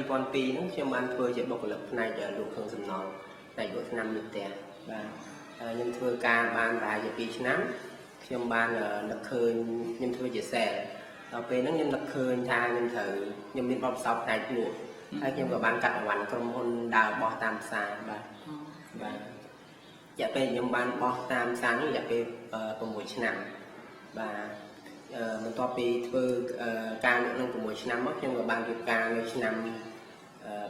2002ហ្នឹងខ្ញុំបានធ្វើជាបុគ្គលិកផ្នែកលោកគ្រឿងសំណល់ផ្នែកលក់ថ្នាំនៅផ្ទះបាទខ្ញុំធ្វើការបានប្រហែលជា2ឆ្នាំខ្ញុំបាននឹកឃើញខ្ញុំធ្វើជា sale ដល់ពេលហ្នឹងខ្ញុំនឹកឃើញថាខ្ញុំមានបទពិសោធន៍ផ្នែកលក់ហើយខ្ញុំក៏បានកាត់អង្វាន់ក្រុមហ៊ុនដើរបោះតាមផ្សារបាទរយៈពេលខ្ញុំបានបោះតាមផ្សារនេះរយៈពេល6ឆ្នាំបាទបន្ទាប់ពីធ្វើការលក់នឹង6ឆ្នាំមកខ្ញុំក៏បានរៀបការនៅឆ្នាំ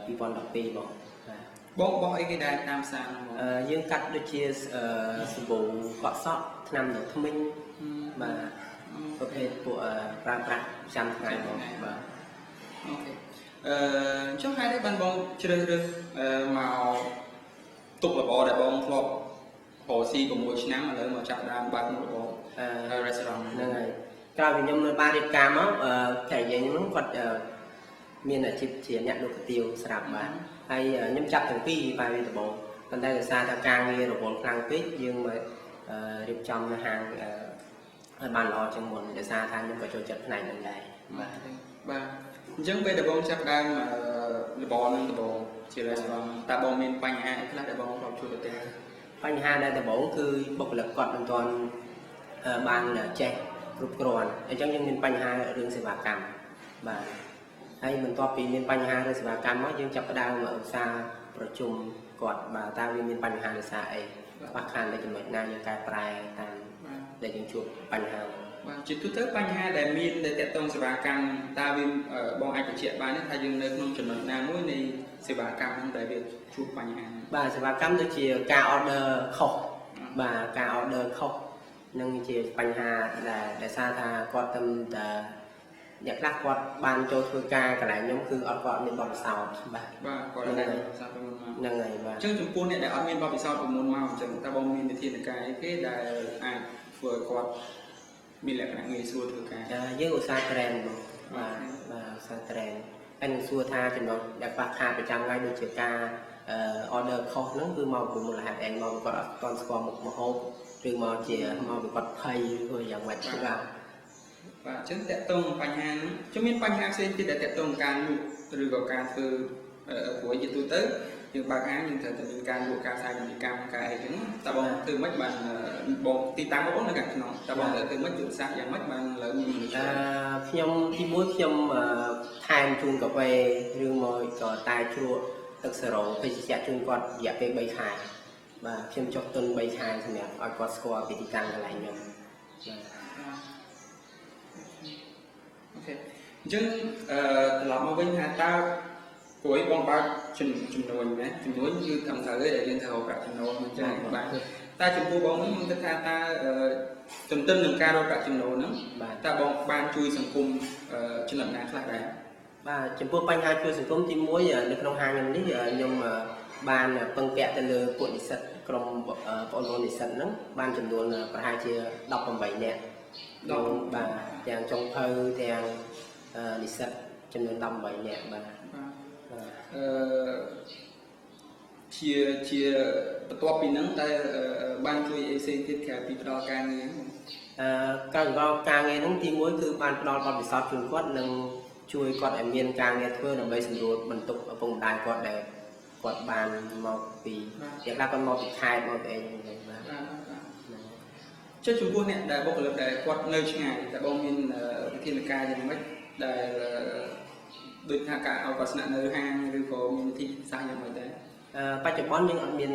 2012បងបងបោះអីគេដែរតាមផ្សារយើងកាត់ដូចជាសាប៊ូកក់សក់ថ្នាំដុសធ្មេញបាទប្រភេទពួកប្រើប្រាស់ប្រចាំថ្ងៃបងបាទអូខេចុះហេតុអីបានបងជ្រើសរើសមកទុករបរដែលបងធ្លាប់រកស៊ី6ឆ្នាំឥឡូវមកចាប់ដើមបើកមុខរបរ restaurant ហ្នឹងហើយក្រោយពីខ្ញុំនៅបានរៀបការមកភរិយាខ្ញុំគាត់មានអាជីពជាអ្នកលក់គុយទាវស្រាប់បាទហើយខ្ញុំចាប់ទាំងពីរបែបវាដំបូងប៉ុន្តែដោយសារថាការងាររវល់ខ្លាំងពេកយើងមករៀបចំនៅហាងឲ្យបានល្អជាងមុនដោយសារថាខ្ញុំក៏ចូលចិត្តផ្នែកហ្នឹងដែរបាទអញ្ចឹងពេលដែលបងចាប់ដើមរបរនឹងដំបូងជា restaurant តើបងមានបញ្ហាអីខ្លះដែលបងធ្លាប់ជួបប្រទះបញ្ហាដែលដំបូងគឺបុគ្គលិកគាត់មិនទាន់បានចេះគ្រប់គ្រាន់អញ្ចឹងយើងមានបញ្ហារឿងសេវាកម្មបាទហើយបន្ទាប់ពីមានបញ្ហារឿងសេវាកម្មមកយើងចាប់ផ្ដើមឧស្សាហ៍ប្រជុំគាត់បាទតើវាមានបញ្ហាដោយសារអីខ្វះខាតនៅចំណុចណាយើងកែប្រែតាមដែលយើងជួបបញ្ហាបាទជាទូទៅបញ្ហាដែលមានដែលតកតងសេវាកម្មតើវាបងអាចបញ្ជាក់បានថាយើងនៅក្នុងចំណុចណាមួយនៃសេវាកម្មហ្នឹងដែលវាជួបបញ្ហាបាទសេវាកម្មដូចជាការ order ខុសបាទការ order ខុសនឹងជាបញ្ហាដែលសារថាគាត់តែអ្នកខ្លះគាត់បានចូលធ្វើការកន្លែងខ្ញុំគឺគាត់មានបទពិសោធន៍បាទគាត់មានបទពិសោធន៍ពីមុនមកហ្នឹងហើយបាទអញ្ចឹងចំពោះអ្នកដែលអត់មានបទពិសោធន៍ពីមុនមកអញ្ចឹងតើបងមានវិធានការអីគេដែលអាចធ្វើឲ្យគាត់មានលក្ខណៈងាយស្រួលធ្វើការយើងឧស្សាហ៍ train បាទឧស្សាហ៍ train ហើយនឹងសួរថាចំណុចដែលខ្វះខាតប្រចាំថ្ងៃដូចជាការ order ខុសហ្នឹងគឺមកពីមូលហេតុអីមកពីគាត់អត់ទាន់ស្គាល់មុខម្ហូបឬមកពីគាត់ភ័យឬយ៉ាងម៉េចបាទអញ្ចឹងតកតងបញ្ហាហ្នឹងខ្ញុំមានបញ្ហាផ្សេងទៀតដែលតកតងការលក់ឬក៏ការធ្វើព្រោះជាទូទៅយើងបើកហាងយើងត្រូវតែមានការលក់ការផ្សាយពាណិជ្ជកម្មការអីចឹងតើបងធ្វើម៉េចបានបងទីតាំងបងនៅខាងក្នុងតើបងត្រូវធ្វើម៉េចយុទ្ធសាស្ត្រយ៉ាងម៉េចបានលើមានមនុស្សខ្ញុំទី1ខ្ញុំថែមជូនកាហ្វេឬមកក៏តែជ្រក់ទឹកសេរ៉ូភេសជ្ជៈជូនគាត់រយៈពេល3ខែបាទខ្ញុំចុះទុន3ខែសម្រាប់ឲ្យគាត់ស្គាល់ពីទីតាំងកន្លែងខ្ញុំអូខេអញ្ចឹងត្រឡប់មកវិញថាតើព្រោះបងបើកចំនួនណាចំនួនគឺត្រឹមត្រូវទេដែលយើងត្រូវរកប្រាក់ចំណូលមិនចាយបាទតែចំពោះបងខ្ញុំគិតថាតើទន្ទឹមនឹងការរកប្រាក់ចំណូលហ្នឹងតើបងបានជួយសង្គមចំណុចណាខ្លះដែរបាទចំពោះបញ្ហាជួយសង្គមទី1នៅក្នុងហាងខ្ញុំនេះខ្ញុំបានពឹងពាក់ទៅលើពួកនិស្សិតក្រុមបងប្អូននិស្សិតហ្នឹងបានចំនួនប្រហែលជា18នាក់បាទទាំងចុងភៅទាំងនិស្សិតចំនួន18នាក់បាទជាបន្ទាប់ពីហ្នឹងតែបានជួយអីផ្សេងទៀតក្រៅពីផ្ដល់ការងារការផ្ដល់ការងារហ្នឹងទី1គឺបានផ្ដល់បទពិសោធន៍ជូនគាត់និងជួយគាត់ឲ្យមានការងារធ្វើដើម្បីសម្រួលបន្ទុកឪពុកម្ដាយគាត់ដែលគាត់បានមកពីជាខ្លះគាត់មកពីខេត្តមកពីអីហ្នឹងបាទចុះចំពោះអ្នកដែលបុគ្គលិកដែលគាត់នៅឆ្ងាយតែបងមានវិធានការយ៉ាងម៉េចដែលដូចថាការឲ្យគាត់ស្នាក់នៅហាងឬក៏មានវិធីសាស្ត្រយ៉ាងម៉េចដែរបច្ចុប្បន្នយើងអត់មាន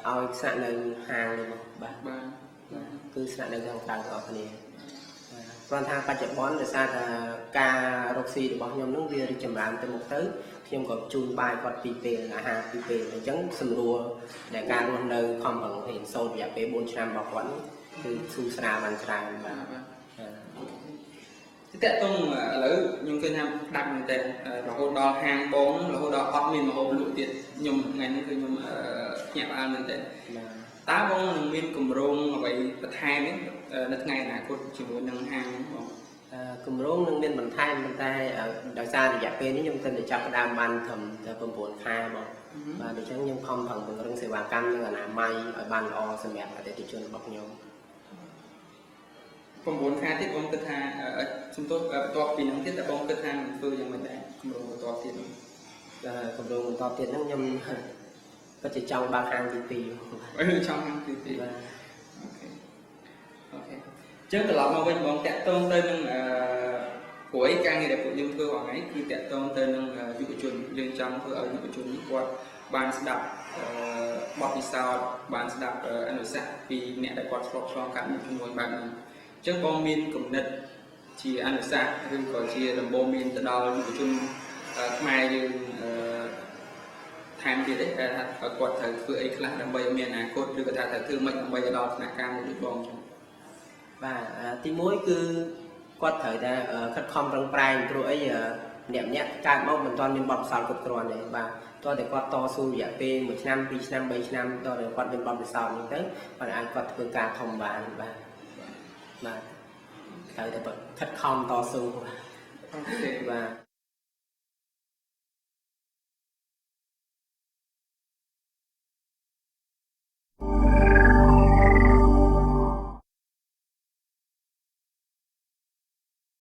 ឲ្យស្នាក់នៅហាងទេបាទគឺស្នាក់នៅខាងក្រៅទាំងអស់គ្នាគ្រាន់ថាបច្ចុប្បន្នដោយសារថាការរកស៊ីរបស់ខ្ញុំនឹងវារីកចម្រើនទៅមុខទៅខ្ញុំក៏ជូនបាយគាត់2ពេលអាហារ2ពេលអញ្ចឹងសម្រួលដែលការរស់នៅខំប្រឹងរៀនសូត្ររយៈពេល4ឆ្នាំរបស់គាត់គឺស៊ូស្រាលបានច្រើនបាទតើតើឥឡូវខ្ញុំឃើញថាដាច់មែនតើរហូតដល់ហាងបងរហូតដល់អត់មានម្ហូបលក់ទៀតខ្ញុំថ្ងៃនេះគឺខ្ញុំភ្ញាក់ផ្អើលមែនតើតើបងនឹងមានគម្រោងអ្វីបន្ថែមនៅថ្ងៃអនាគតជាមួយនឹងហាងបងគម្រោងនឹងមានបន្ថែមប៉ុន្តែដោយសាររយៈពេលនេះខ្ញុំតែចាប់ផ្ដើមបានត្រឹមតែ9ខែបងបាទដូច្នេះខ្ញុំខំប្រឹងពង្រឹងសេវាកម្មនិងអនាម័យឲ្យបានល្អសម្រាប់អតិថិជនរបស់ខ្ញុំ9ខែទៀតបងគិតថាសំទោសបន្ទាប់ពីហ្នឹងទៀតតើបងគិតថានឹងធ្វើយ៉ាងម៉េចដែរគម្រោងបន្ទាប់ទៀត កំពុងបន្តទៀតហ្នឹងខ្ញុំក៏ជាចង់បើកហាងទី2 trong năm từ từ បាទ ok trước từ lắm mà bên bọn tẹt tôn tên cuối ca nghe đẹp của dân thưa hoàng ấy khi tẹt tôn tên du của chuồn dân trong thưa ở du của chuồn qua ban sẽ đọc bọt đi sau ban sẽ đọc anh ở xã vì mẹ đã quạt sọc so cả một chung mối bạn trước bom min cùng nứt chỉ anh ở xã nhưng có chia làm bom min từ đó du của chuồn mai như tham gì đấy ở quạt thời thưa ấy là đầm bay miền Nam cốt được cả thời thưa mình đầm bay đó là cam một bom បាទទី1គឺគាត់ត្រូវតែខិតខំប្រឹងប្រែងព្រោះអីអ្នកកើតមកមិនទាន់មានបទពិសោធន៍គ្រប់គ្រាន់ទេបាទតើតែគាត់តស៊ូរយៈពេល1ឆ្នាំ2ឆ្នាំ3ឆ្នាំតើគាត់មានបទពិសោធន៍ហ្នឹងទៅគាត់អាចគាត់ធ្វើការធំបានបាទត្រូវតែខិតខំតស៊ូបាទបាទ